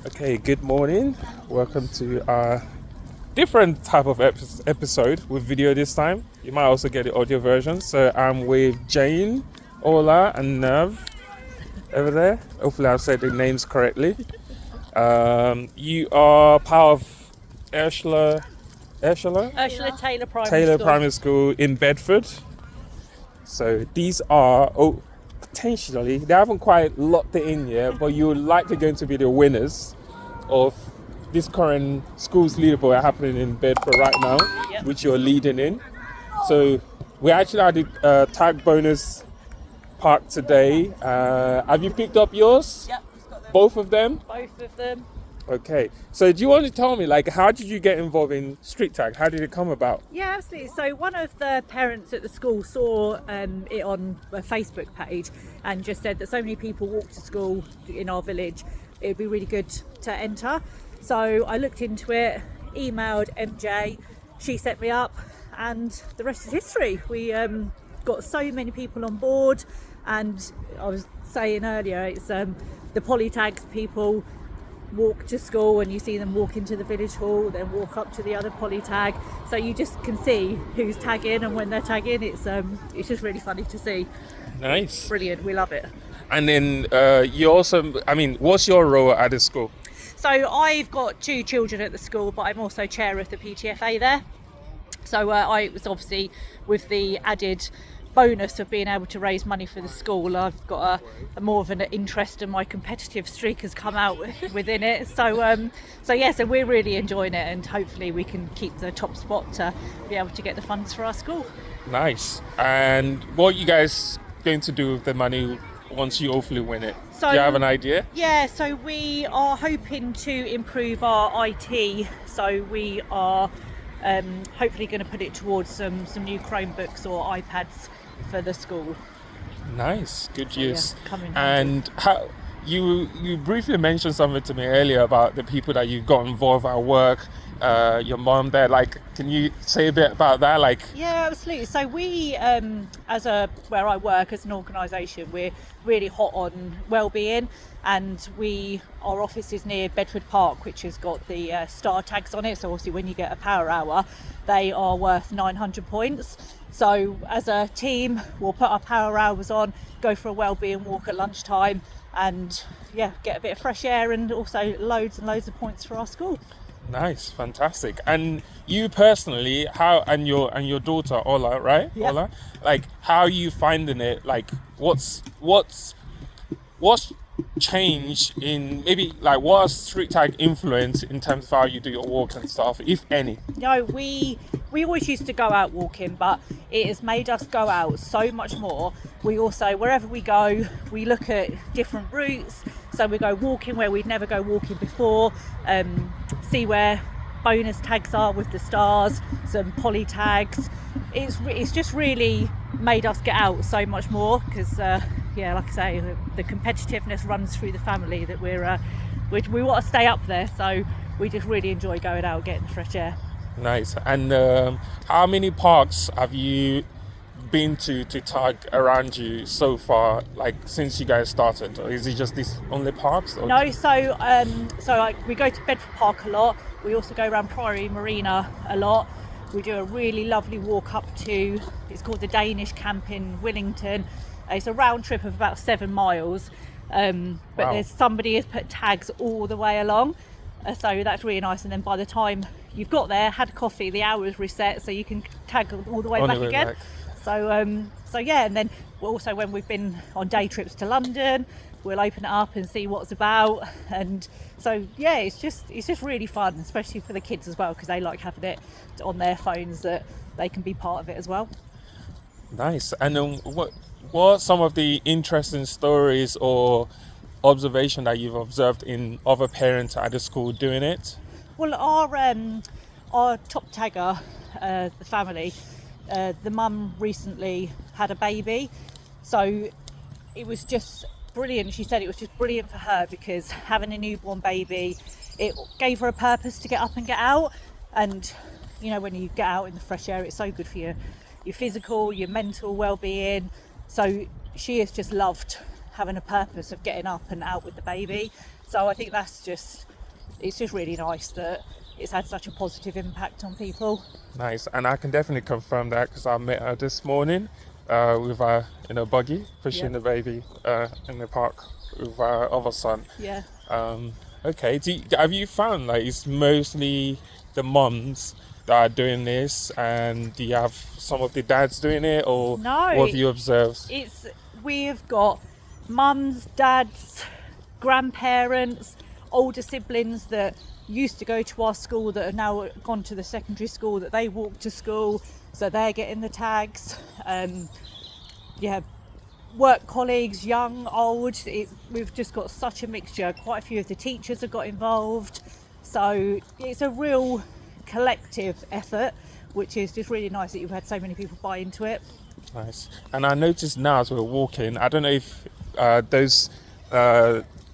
Okay, good morning. Welcome to our different type of episode with video this time. You might also get the audio version. So I'm with Jane, Ola, and Nerv over there. Hopefully I've said the names correctly. You are part of Ursula Taylor Taylor Primary School in Bedford. So these are, potentially, they haven't quite locked it in yet, but you're likely going to be the winners of this current schools leaderboard happening in Bedford right now, which you're leading in. So we actually had a tag bonus park today. Have you picked up yours? Yep, he's got them. Both of them? Both of them. Okay. So do you want to tell me, how did you get involved in street tag? How did it come about? Yeah, absolutely. So one of the parents at the school saw it on a Facebook page and just said that so many people walk to school in our village, it would be really good to enter. So I looked into it, emailed MJ, she set me up, and the rest is history. We got so many people on board, and I was saying earlier, it's the polytags people walk to school and you see them walk into the village hall, then walk up to the other polytag, so you just can see who's tagging and when they're tagging. It's just really funny to see. Nice. Brilliant, we love it. And then you also, what's your role at the school? So I've got 2 children at the school, but I'm also chair of the PTFA there. So I was obviously with the added bonus of being able to raise money for the school. I've got a more of an interest, and my competitive streak has come out within it. So we're really enjoying it, and hopefully we can keep the top spot to be able to get the funds for our school. Nice. And what are you guys going to do with the money once you hopefully win it? So, do you have an idea? Yeah, so we are hoping to improve our IT. So we are hopefully going to put it towards some new Chromebooks or iPads for the school. Nice, good use. Yeah, and how you briefly mentioned something to me earlier about the people that you got involved at work, your mom there. Can you say a bit about that? Yeah, absolutely. So we, where I work as an organisation, we're really hot on well-being, and our office is near Bedford Park, which has got the star tags on it. So obviously when you get a power hour, they are worth 900 points. So as a team, we'll put our power hours on, go for a well-being walk at lunchtime, and get a bit of fresh air, and also loads and loads of points for our school. Nice, fantastic. And you personally, how and your daughter Ola, right? Yeah. Ola, how are you finding it? What's changed in what has street tag influence in terms of how you do your walk and stuff, if any? No, we always used to go out walking, but it has made us go out so much more. We also, wherever we go, we look at different routes. So we go walking where we'd never go walking before, see where bonus tags are with the stars, some poly tags. It's just really made us get out so much more, because like I say, the competitiveness runs through the family, that we want to stay up there, so we just really enjoy going out, getting the fresh air. Nice. And how many parks have you been to tag around you so far, since you guys started? Or is it just these only parks? Or? No, so we go to Bedford Park a lot. We also go around Priory Marina a lot. We do a really lovely walk up to, it's called the Danish Camp in Willington. It's a round trip of about 7 miles, but wow. There's somebody has put tags all the way along, so that's really nice. And then by the time you've got there, had a coffee, the hour is reset, so you can tag all the way back again. So and then also when we've been on day trips to London, we'll open it up and see what's about. And so it's just really fun, especially for the kids as well, because they like having it on their phones, that they can be part of it as well. Nice. And what are some of the interesting stories or observation that you've observed in other parents at the school doing it? Well, our top tagger, the family, the mum recently had a baby, so it was just brilliant. She said it was just brilliant for her, because having a newborn baby, it gave her a purpose to get up and get out. And when you get out in the fresh air, it's so good for your physical, your mental well-being. So she has just loved having a purpose of getting up and out with the baby. So I think that's just it's just really nice that it's had such a positive impact on people. Nice, and I can definitely confirm that because I met her this morning with her in a buggy, pushing the baby in the park with our other son. Yeah. Okay, have you found like it's mostly the mums that are doing this, and do you have some of the dads doing it, or No, what have you observed? We've got mums, dads, grandparents, older siblings that used to go to our school that have now gone to the secondary school that they walk to school, so they're getting the tags. Work colleagues, young, old. We've just got such a mixture. Quite a few of the teachers have got involved, so it's a real collective effort, which is just really nice that you've had so many people buy into it. Nice. And I noticed now as we're walking, I don't know if those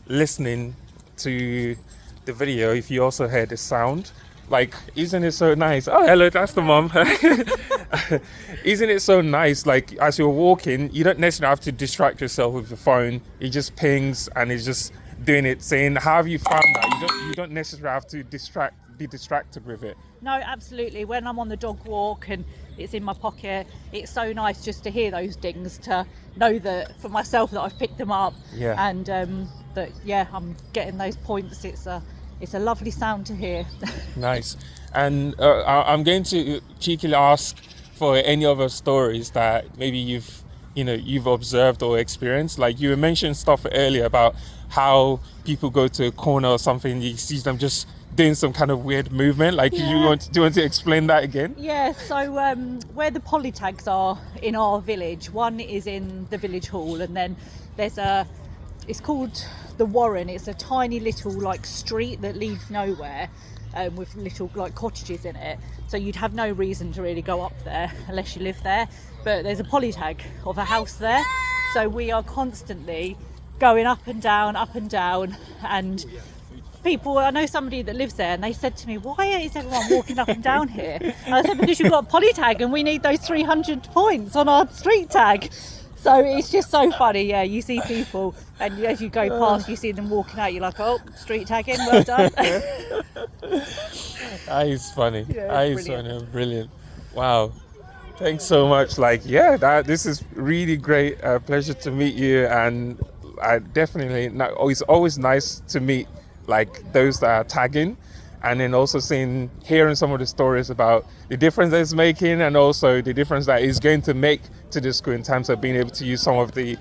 listening to the video, if you also heard the sound, like, isn't it so nice? Oh, hello, that's the mom. Isn't it so nice? Like, as you're walking, you don't necessarily have to distract yourself with your phone. It just pings and it's just doing its thing. How have you found that? You don't necessarily have to be distracted with it. No, absolutely. When I'm on the dog walk and it's in my pocket, it's so nice just to hear those dings, to know that for myself that I've picked them up. Yeah. And that I'm getting those points. It's a lovely sound to hear. Nice. And I'm going to cheekily ask for any other stories that maybe you've observed or experienced. Like you mentioned stuff earlier about how people go to a corner or something, you see them just doing some kind of weird movement. Like, do you want to explain that again? Yeah, so where the polytags are in our village, one is in the village hall, and then it's called the Warren. It's a tiny little like street that leads nowhere, with little like cottages in it, so you'd have no reason to really go up there unless you live there, but there's a polytag of a house there, so we are constantly going up and down, and people, I know somebody that lives there, and they said to me, why is everyone walking up and down here? And I said, because you've got a polytag and we need those 300 points on our street tag. So it's just so funny. Yeah, you see people, and as you go past, you see them walking out, you're like, oh, street tagging, well done. That is funny. Yeah, that is funny. Brilliant. Wow. Thanks so much. Like, this is really great. Pleasure to meet you, and I definitely, it's always nice to meet like those that are tagging, and then also hearing some of the stories about the difference that it's making, and also the difference that it's going to make to the school in terms of being able to use some of the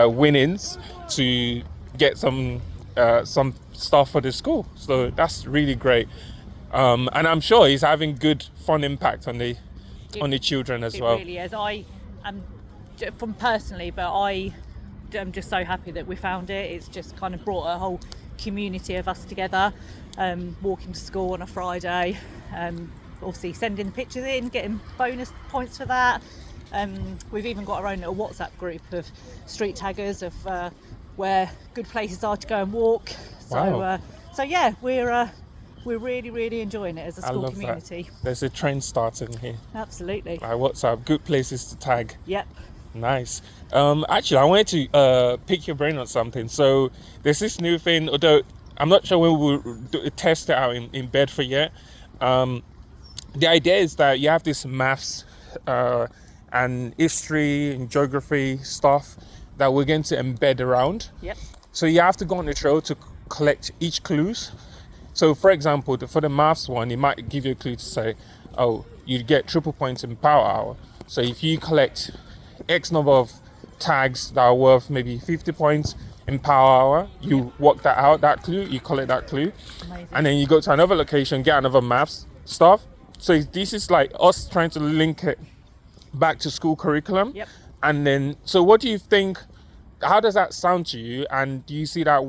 winnings to get some stuff for the school. So that's really great, and I'm sure it's having good fun impact on the children as well. It really is. I am from personally, but I am just so happy that we found it. It's just kind of brought a whole community of us together, walking to school on a Friday, obviously sending the pictures in, getting bonus points for that. We've even got our own little WhatsApp group of street taggers of where good places are to go and walk. So, wow. We're really, really enjoying it as a school community. That. There's a trend starting here. Absolutely. WhatsApp, good places to tag. Yep. Nice. Actually, I wanted to pick your brain on something. So there's this new thing, although I'm not sure when we'll test it out in Bedford yet. The idea is that you have this maths and history and geography stuff that we're going to embed around. Yep. So you have to go on the trail to collect each clues. So for example, for the maths one, it might give you a clue to say, oh, you get triple points in power hour. So if you collect X number of tags that are worth maybe 50 points in power hour, you work that out, that clue, you collect that clue. Amazing. And then you go to another location, get another maths stuff. So this is like us trying to link it back to school curriculum. Yep. And then, so what do you think, how does that sound to you? And do you see that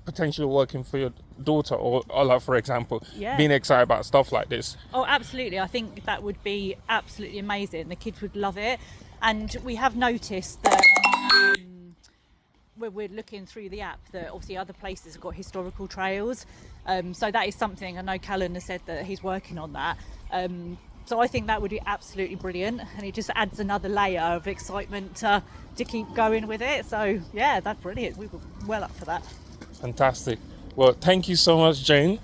potentially working for your daughter or Ola, for example, being excited about stuff like this? Oh, absolutely. I think that would be absolutely amazing. The kids would love it. And we have noticed that when we're looking through the app that obviously other places have got historical trails. So that is something, I know Callan has said that he's working on that. So I think that would be absolutely brilliant, and it just adds another layer of excitement to keep going with it. So yeah, that's brilliant. We were well up for that. Fantastic. Well, thank you so much, Jane.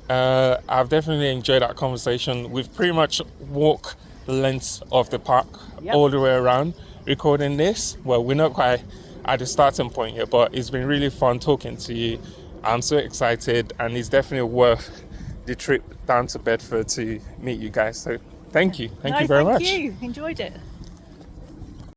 I've definitely enjoyed that conversation. We've pretty much walked the length of the park Yep. all the way around recording this. Well, we're not quite at the starting point yet, but it's been really fun talking to you. I'm so excited, and it's definitely worth the trip down to Bedford to meet you guys. So thank you. Thank you very much. Thank you. Enjoyed it.